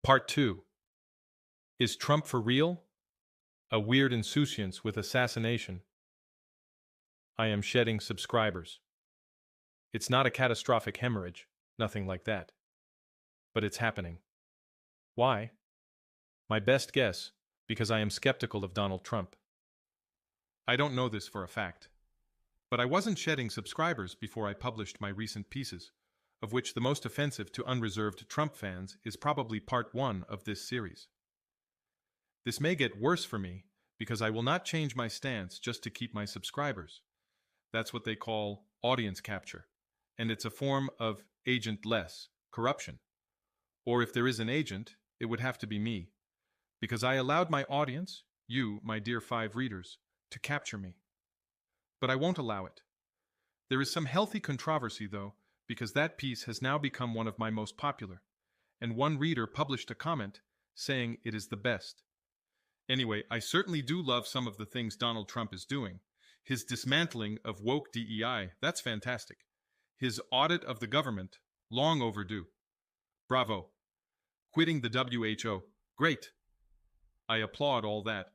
Part 2. Is Trump for real? A weird insouciance with assassination. I am shedding subscribers. It's not a catastrophic hemorrhage, nothing like that. But it's happening. Why? My best guess, because I am skeptical of Donald Trump. I don't know this for a fact. But I wasn't shedding subscribers before I published my recent pieces, of which the most offensive to unreserved Trump fans is probably part 1 of this series. This may get worse for me, because I will not change my stance just to keep my subscribers. That's what they call audience capture, and it's a form of agentless corruption. Or if there is an agent, it would have to be me, because I allowed my audience, you, my dear 5 readers, to capture me. But I won't allow it. There is some healthy controversy, though, because that piece has now become one of my most popular, and one reader published a comment saying it is the best. Anyway, I certainly do love some of the things Donald Trump is doing. His dismantling of woke DEI, that's fantastic. His audit of the government, long overdue. Bravo. Quitting the WHO, great. I applaud all that.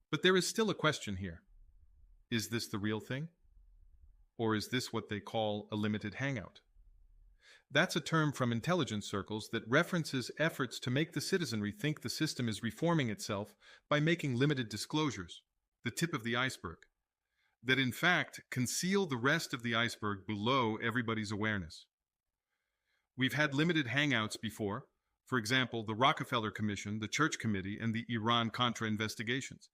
But there is still a question here. Is this the real thing? Or is this what they call a limited hangout? That's a term from intelligence circles that references efforts to make the citizenry think the system is reforming itself by making limited disclosures, the tip of the iceberg, that in fact conceal the rest of the iceberg below everybody's awareness. We've had limited hangouts before, for example, the Rockefeller Commission, the Church Committee, and the Iran-Contra investigations,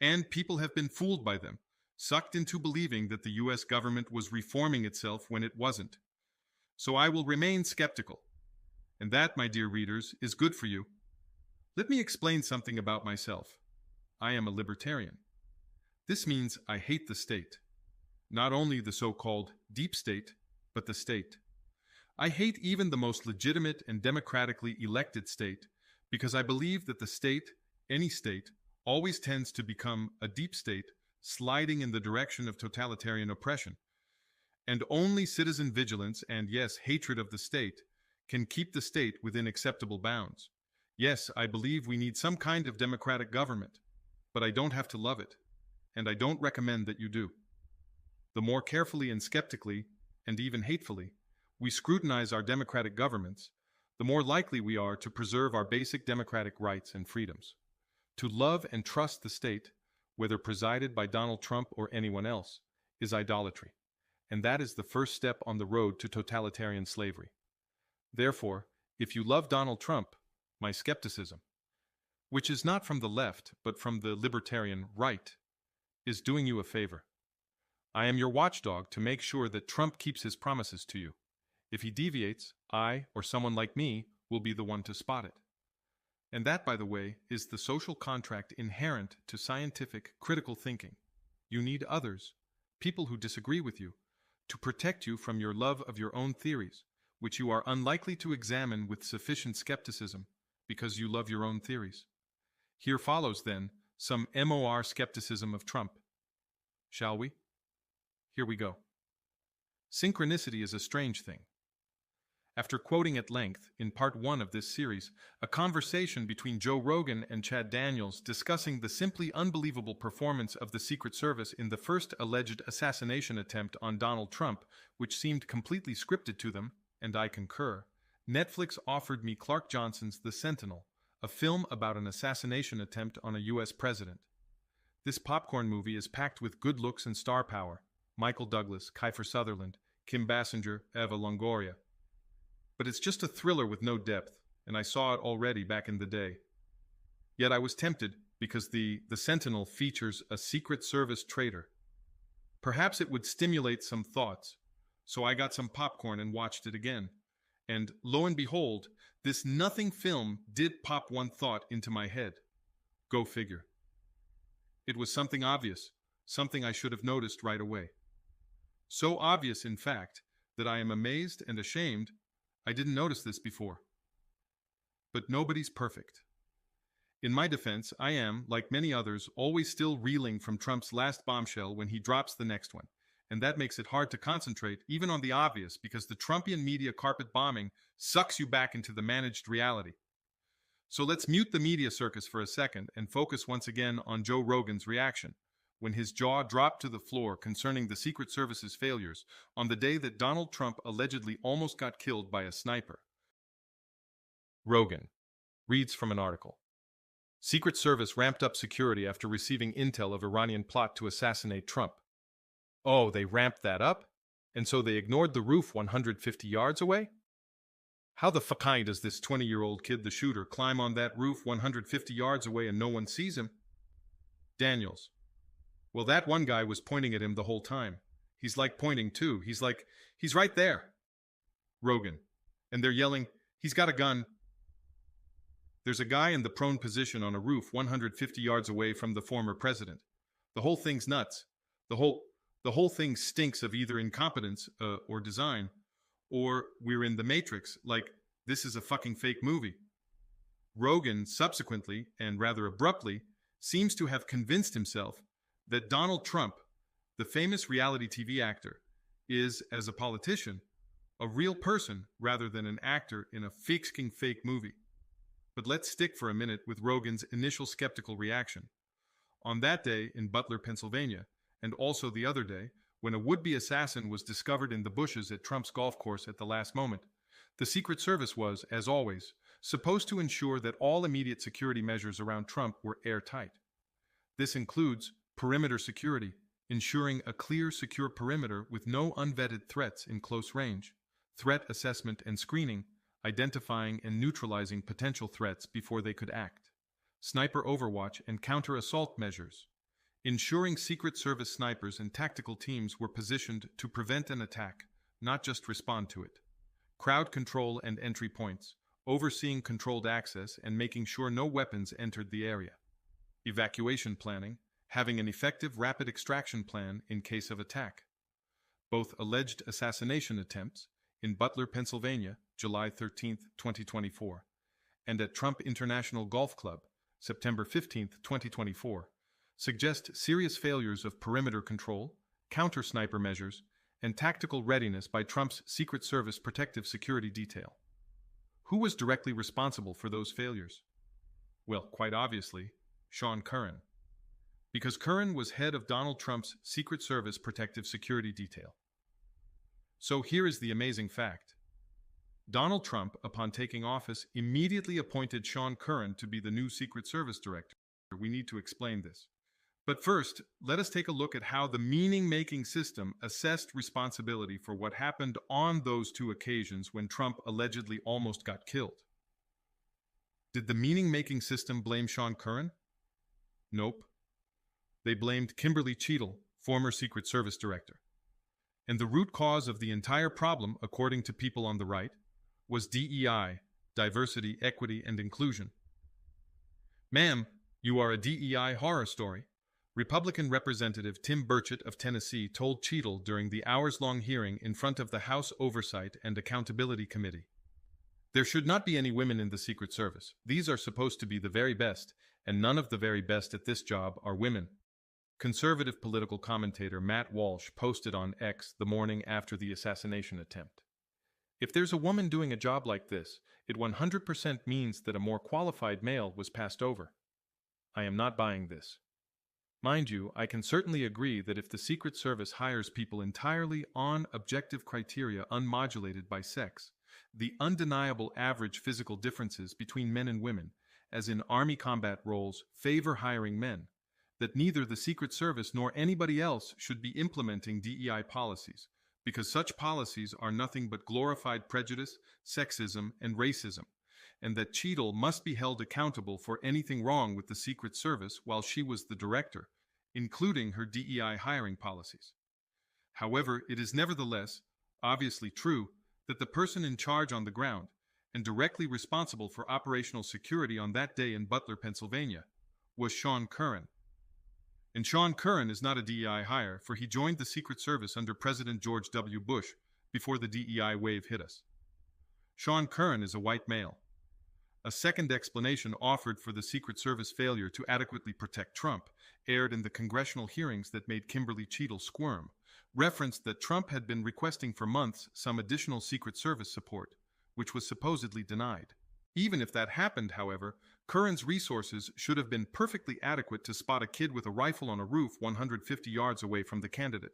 and people have been fooled by them, sucked into believing that the US government was reforming itself when it wasn't. So I will remain skeptical. And that, my dear readers, is good for you. Let me explain something about myself. I am a libertarian. This means I hate the state. Not only the so-called deep state, but the state. I hate even the most legitimate and democratically elected state because I believe that the state, any state, always tends to become a deep state sliding in the direction of totalitarian oppression. And only citizen vigilance and, yes, hatred of the state can keep the state within acceptable bounds. Yes, I believe we need some kind of democratic government, but I don't have to love it, and I don't recommend that you do. The more carefully and skeptically, and even hatefully, we scrutinize our democratic governments, the more likely we are to preserve our basic democratic rights and freedoms. To love and trust the state, whether presided by Donald Trump or anyone else, is idolatry. And that is the first step on the road to totalitarian slavery. Therefore, if you love Donald Trump, my skepticism, which is not from the left, but from the libertarian right, is doing you a favor. I am your watchdog to make sure that Trump keeps his promises to you. If he deviates, I, or someone like me, will be the one to spot it. And that, by the way, is the social contract inherent to scientific, critical thinking. You need others, people who disagree with you, to protect you from your love of your own theories, which you are unlikely to examine with sufficient skepticism because you love your own theories. Here follows, then, some MOR skepticism of Trump. Shall we? Here we go. Synchronicity is a strange thing. After quoting at length, in part 1 of this series, a conversation between Joe Rogan and Chad Daniels discussing the simply unbelievable performance of the Secret Service in the first alleged assassination attempt on Donald Trump, which seemed completely scripted to them, and I concur, Netflix offered me Clark Johnson's The Sentinel, a film about an assassination attempt on a US president. This popcorn movie is packed with good looks and star power: Michael Douglas, Kiefer Sutherland, Kim Basinger, Eva Longoria. But it's just a thriller with no depth, and I saw it already back in the day. Yet I was tempted because the Sentinel features a Secret Service traitor. Perhaps it would stimulate some thoughts, so I got some popcorn and watched it again. And lo and behold, this nothing film did pop one thought into my head. Go figure. It was something obvious, something I should have noticed right away. So obvious, in fact, that I am amazed and ashamed I didn't notice this before. But nobody's perfect. In my defense, I am, like many others, always still reeling from Trump's last bombshell when he drops the next one, and that makes it hard to concentrate even on the obvious because the Trumpian media carpet bombing sucks you back into the managed reality. So let's mute the media circus for a second and focus once again on Joe Rogan's reaction when his jaw dropped to the floor concerning the Secret Service's failures on the day that Donald Trump allegedly almost got killed by a sniper. Rogan reads from an article. Secret Service ramped up security after receiving intel of Iranian plot to assassinate Trump. Oh, they ramped that up? And so they ignored the roof 150 yards away? How the fuck does this 20-year-old kid, the shooter, climb on that roof 150 yards away and no one sees him? Daniels. Well, that one guy was pointing at him the whole time. He's like pointing too. He's right there. Rogan. And they're yelling, he's got a gun. There's a guy in the prone position on a roof 150 yards away from the former president. The whole thing's nuts. The whole thing stinks of either incompetence or design, or we're in the Matrix, like this is a fucking fake movie. Rogan subsequently, and rather abruptly, seems to have convinced himself that Donald Trump, the famous reality TV actor, is, as a politician, a real person rather than an actor in a fake movie. But let's stick for a minute with Rogan's initial skeptical reaction. On that day in Butler, Pennsylvania, and also the other day, when a would-be assassin was discovered in the bushes at Trump's golf course at the last moment, the Secret Service was, as always, supposed to ensure that all immediate security measures around Trump were airtight. This includes perimeter security, ensuring a clear, secure perimeter with no unvetted threats in close range, threat assessment and screening, identifying and neutralizing potential threats before they could act, sniper overwatch and counter-assault measures, ensuring Secret Service snipers and tactical teams were positioned to prevent an attack, not just respond to it, crowd control and entry points, overseeing controlled access and making sure no weapons entered the area, evacuation planning, having an effective rapid extraction plan in case of attack. Both alleged assassination attempts in Butler, Pennsylvania, July 13, 2024, and at Trump International Golf Club, September 15, 2024, suggest serious failures of perimeter control, counter-sniper measures, and tactical readiness by Trump's Secret Service protective security detail. Who was directly responsible for those failures? Well, quite obviously, Sean Curran. Because Curran was head of Donald Trump's Secret Service protective security detail. So here is the amazing fact. Donald Trump, upon taking office, immediately appointed Sean Curran to be the new Secret Service director. We need to explain this. But first, let us take a look at how the meaning-making system assessed responsibility for what happened on those two occasions when Trump allegedly almost got killed. Did the meaning-making system blame Sean Curran? Nope. They blamed Kimberly Cheadle, former Secret Service director. And the root cause of the entire problem, according to people on the right, was DEI, diversity, equity, and inclusion. Ma'am, you are a DEI horror story. Republican Representative Tim Burchett of Tennessee told Cheadle during the hours-long hearing in front of the House Oversight and Accountability Committee. There should not be any women in the Secret Service. These are supposed to be the very best, and none of the very best at this job are women. Conservative political commentator Matt Walsh posted on X the morning after the assassination attempt. If there's a woman doing a job like this, it 100% means that a more qualified male was passed over. I am not buying this. Mind you, I can certainly agree that if the Secret Service hires people entirely on objective criteria unmodulated by sex, the undeniable average physical differences between men and women, as in Army combat roles, favor hiring men, that neither the Secret Service nor anybody else should be implementing DEI policies, because such policies are nothing but glorified prejudice, sexism, and racism, and that Cheadle must be held accountable for anything wrong with the Secret Service while she was the director, including her DEI hiring policies. However, it is nevertheless obviously true that the person in charge on the ground and directly responsible for operational security on that day in Butler, Pennsylvania, was Sean Curran. And Sean Curran is not a DEI hire, for he joined the Secret Service under President George W. Bush before the DEI wave hit us. Sean Curran is a white male. A second explanation offered for the Secret Service failure to adequately protect Trump aired in the congressional hearings that made Kimberly Cheadle squirm, referenced that Trump had been requesting for months some additional Secret Service support, which was supposedly denied. Even if that happened, however, Curran's resources should have been perfectly adequate to spot a kid with a rifle on a roof 150 yards away from the candidate.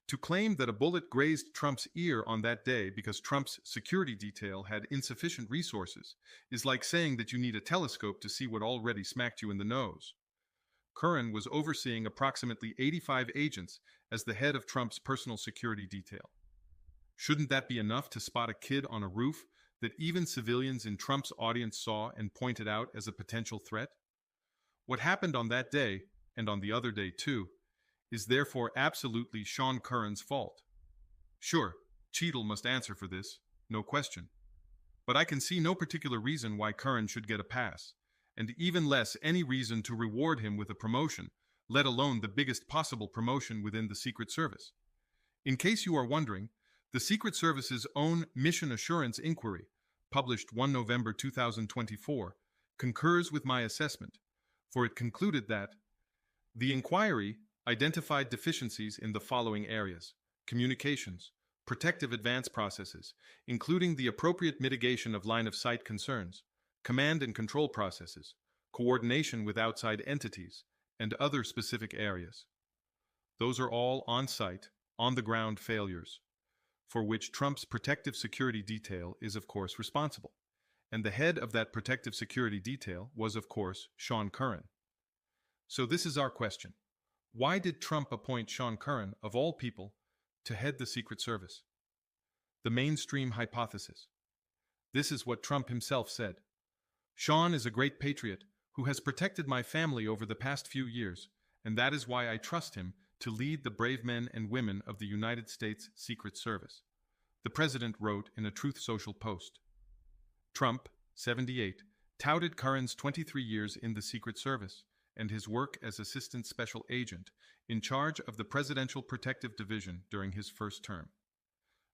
To claim that a bullet grazed Trump's ear on that day because Trump's security detail had insufficient resources is like saying that you need a telescope to see what already smacked you in the nose. Curran was overseeing approximately 85 agents as the head of Trump's personal security detail. Shouldn't that be enough to spot a kid on a roof that even civilians in Trump's audience saw and pointed out as a potential threat? What happened on that day, and on the other day too, is therefore absolutely Sean Curran's fault. Sure, Cheadle must answer for this, no question. But I can see no particular reason why Curran should get a pass, and even less any reason to reward him with a promotion, let alone the biggest possible promotion within the Secret Service. In case you are wondering, the Secret Service's own Mission Assurance Inquiry, published 1 November 2024, concurs with my assessment, for it concluded that the inquiry identified deficiencies in the following areas: communications, protective advance processes, including the appropriate mitigation of line-of-sight concerns, command and control processes, coordination with outside entities, and other specific areas. Those are all on-site, on-the-ground failures, for which Trump's protective security detail is of course responsible. And the head of that protective security detail was of course Sean Curran. So this is our question. Why did Trump appoint Sean Curran, of all people, to head the Secret Service? The mainstream hypothesis. This is what Trump himself said. Sean is a great patriot who has protected my family over the past few years, and that is why I trust him to lead the brave men and women of the United States Secret Service, the president wrote in a Truth Social post. Trump, 78, touted Curran's 23 years in the Secret Service and his work as Assistant Special Agent in charge of the Presidential Protective Division during his first term.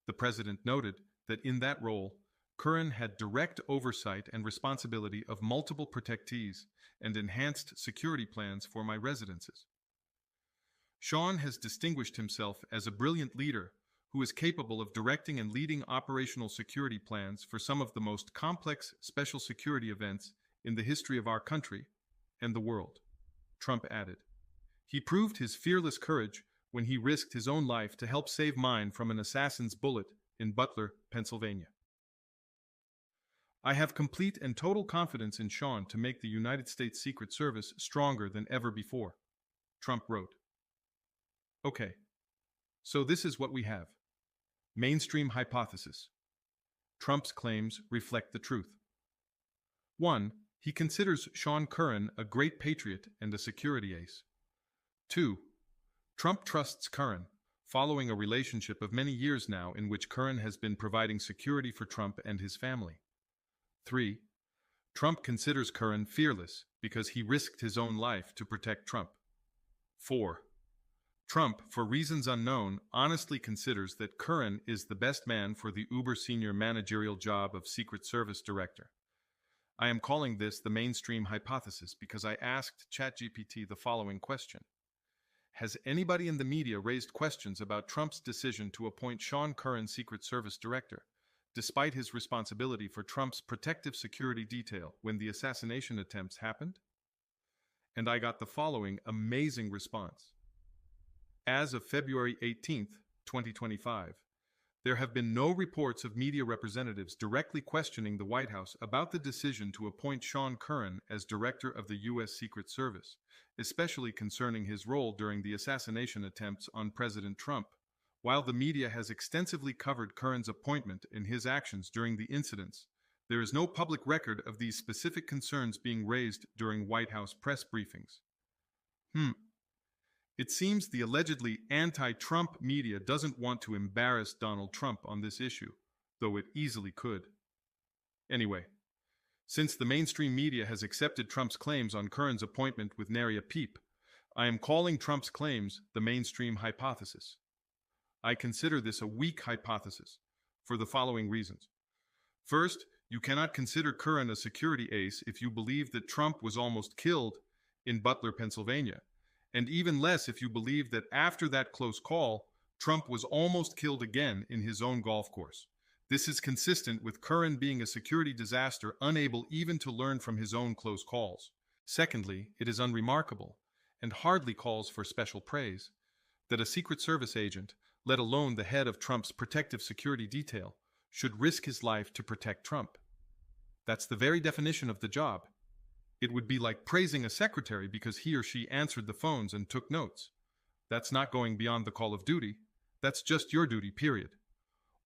The president noted that in that role, Curran had direct oversight and responsibility of multiple protectees and enhanced security plans for my residences. Sean has distinguished himself as a brilliant leader who is capable of directing and leading operational security plans for some of the most complex special security events in the history of our country and the world, Trump added. He proved his fearless courage when he risked his own life to help save mine from an assassin's bullet in Butler, Pennsylvania. I have complete and total confidence in Sean to make the United States Secret Service stronger than ever before, Trump wrote. Okay, so this is what we have. Mainstream hypothesis. Trump's claims reflect the truth. 1. He considers Sean Curran a great patriot and a security ace. 2. Trump trusts Curran, following a relationship of many years now in which Curran has been providing security for Trump and his family. 3. Trump considers Curran fearless because he risked his own life to protect Trump. 4. Trump, for reasons unknown, honestly considers that Curran is the best man for the uber-senior managerial job of Secret Service Director. I am calling this the mainstream hypothesis because I asked ChatGPT the following question. Has anybody in the media raised questions about Trump's decision to appoint Sean Curran Secret Service Director, despite his responsibility for Trump's protective security detail when the assassination attempts happened? And I got the following amazing response. As of February 18, 2025, there have been no reports of media representatives directly questioning the White House about the decision to appoint Sean Curran as director of the U.S. Secret Service, especially concerning his role during the assassination attempts on President Trump. While the media has extensively covered Curran's appointment and his actions during the incidents, there is no public record of these specific concerns being raised during White House press briefings. It seems the allegedly anti-Trump media doesn't want to embarrass Donald Trump on this issue, though it easily could. Anyway, since the mainstream media has accepted Trump's claims on Curran's appointment with nary a peep, I am calling Trump's claims the mainstream hypothesis. I consider this a weak hypothesis, for the following reasons. First, you cannot consider Curran a security ace if you believe that Trump was almost killed in Butler, Pennsylvania, and even less if you believe that after that close call, Trump was almost killed again in his own golf course. This is consistent with Curran being a security disaster unable even to learn from his own close calls. Secondly, it is unremarkable, and hardly calls for special praise, that a Secret Service agent, let alone the head of Trump's protective security detail, should risk his life to protect Trump. That's the very definition of the job. It would be like praising a secretary because he or she answered the phones and took notes. That's not going beyond the call of duty. That's just your duty, period.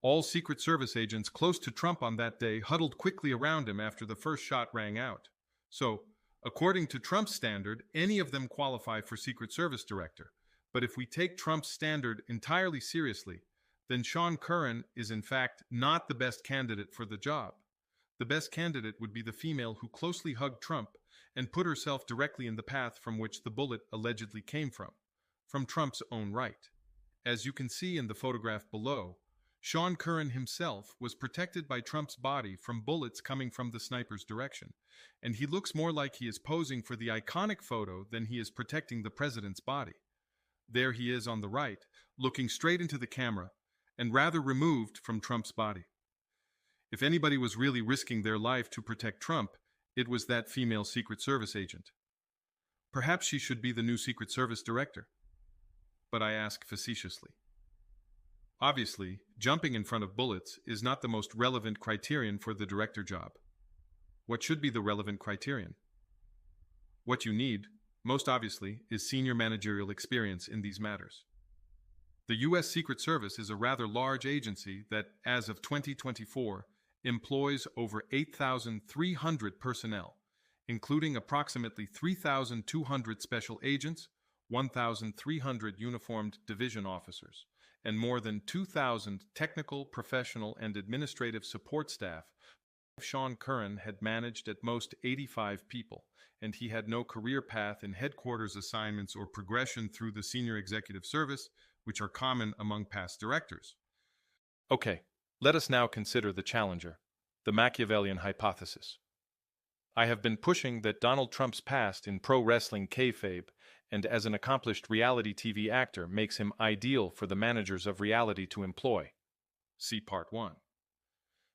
All Secret Service agents close to Trump on that day huddled quickly around him after the first shot rang out. So, according to Trump's standard, any of them qualify for Secret Service director. But if we take Trump's standard entirely seriously, then Sean Curran is in fact not the best candidate for the job. The best candidate would be the female who closely hugged Trump and put herself directly in the path from which the bullet allegedly came from Trump's own right. As you can see in the photograph below, Sean Curran himself was protected by Trump's body from bullets coming from the sniper's direction, and he looks more like he is posing for the iconic photo than he is protecting the president's body. There he is on the right, looking straight into the camera, and rather removed from Trump's body. If anybody was really risking their life to protect Trump, it was that female Secret Service agent. Perhaps she should be the new Secret Service director. But I ask facetiously. Obviously, jumping in front of bullets is not the most relevant criterion for the director job. What should be the relevant criterion? What you need, most obviously, is senior managerial experience in these matters. The U.S. Secret Service is a rather large agency that, as of 2024, employs over 8,300 personnel, including approximately 3,200 special agents, 1,300 uniformed division officers, and more than 2,000 technical, professional, and administrative support staff. Sean Curran had managed at most 85 people, and he had no career path in headquarters assignments or progression through the senior executive service, which are common among past directors. Okay, let us now consider the challenger, the Machiavellian hypothesis. I have been pushing that Donald Trump's past in pro-wrestling kayfabe and as an accomplished reality TV actor makes him ideal for the managers of reality to employ. See Part 1.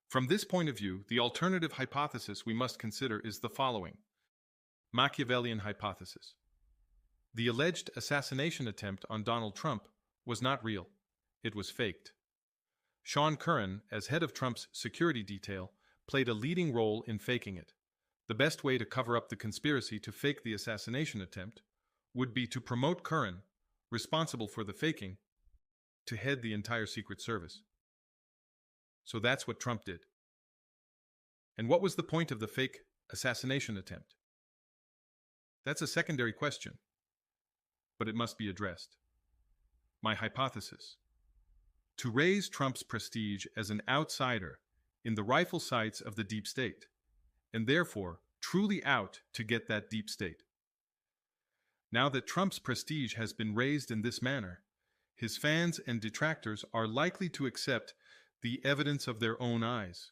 From this point of view, the alternative hypothesis we must consider is the following. Machiavellian hypothesis. The alleged assassination attempt on Donald Trump was not real. It was faked. Sean Curran, as head of Trump's security detail, played a leading role in faking it. The best way to cover up the conspiracy to fake the assassination attempt would be to promote Curran, responsible for the faking, to head the entire Secret Service. So that's what Trump did. And what was the point of the fake assassination attempt? That's a secondary question, but it must be addressed. My hypothesis: to raise Trump's prestige as an outsider in the rifle sights of the deep state, and therefore truly out to get that deep state. Now that Trump's prestige has been raised in this manner, his fans and detractors are likely to accept the evidence of their own eyes.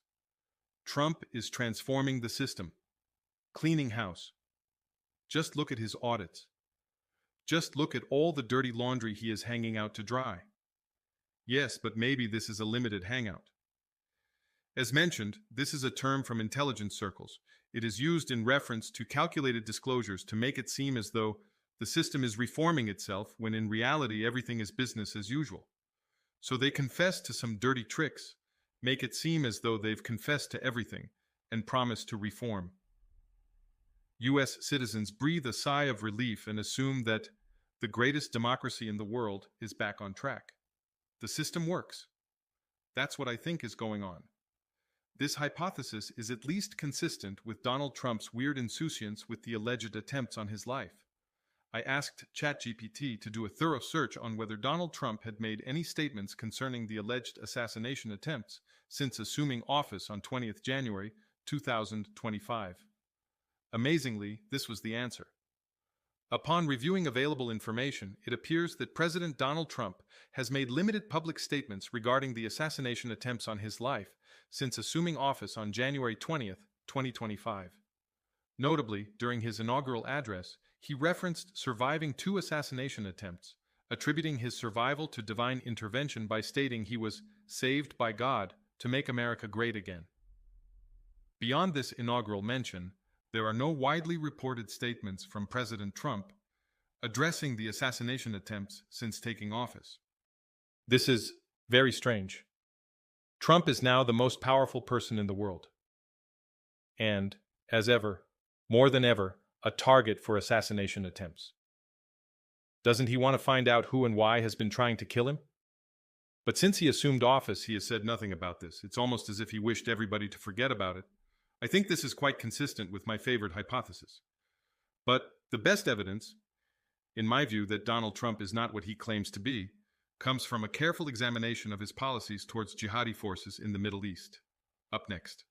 Trump is transforming the system, cleaning house. Just look at his audits. Just look at all the dirty laundry he is hanging out to dry. Yes, but maybe this is a limited hangout. As mentioned, this is a term from intelligence circles. It is used in reference to calculated disclosures to make it seem as though the system is reforming itself when in reality everything is business as usual. So they confess to some dirty tricks, make it seem as though they've confessed to everything, and promise to reform. U.S. citizens breathe a sigh of relief and assume that the greatest democracy in the world is back on track. The system works. That's what I think is going on. This hypothesis is at least consistent with Donald Trump's weird insouciance with the alleged attempts on his life. I asked ChatGPT to do a thorough search on whether Donald Trump had made any statements concerning the alleged assassination attempts since assuming office on 20th January 2025. Amazingly, this was the answer. Upon reviewing available information, it appears that President Donald Trump has made limited public statements regarding the assassination attempts on his life since assuming office on January 20th, 2025. Notably, during his inaugural address, he referenced surviving 2 assassination attempts, attributing his survival to divine intervention by stating he was saved by God to make America great again. Beyond this inaugural mention, there are no widely reported statements from President Trump addressing the assassination attempts since taking office. This is very strange. Trump is now the most powerful person in the world. And, as ever, more than ever, a target for assassination attempts. Doesn't he want to find out who and why has been trying to kill him? But since he assumed office, he has said nothing about this. It's almost as if he wished everybody to forget about it. I think this is quite consistent with my favorite hypothesis. But the best evidence, in my view, that Donald Trump is not what he claims to be, comes from a careful examination of his policies towards jihadi forces in the Middle East. Up next.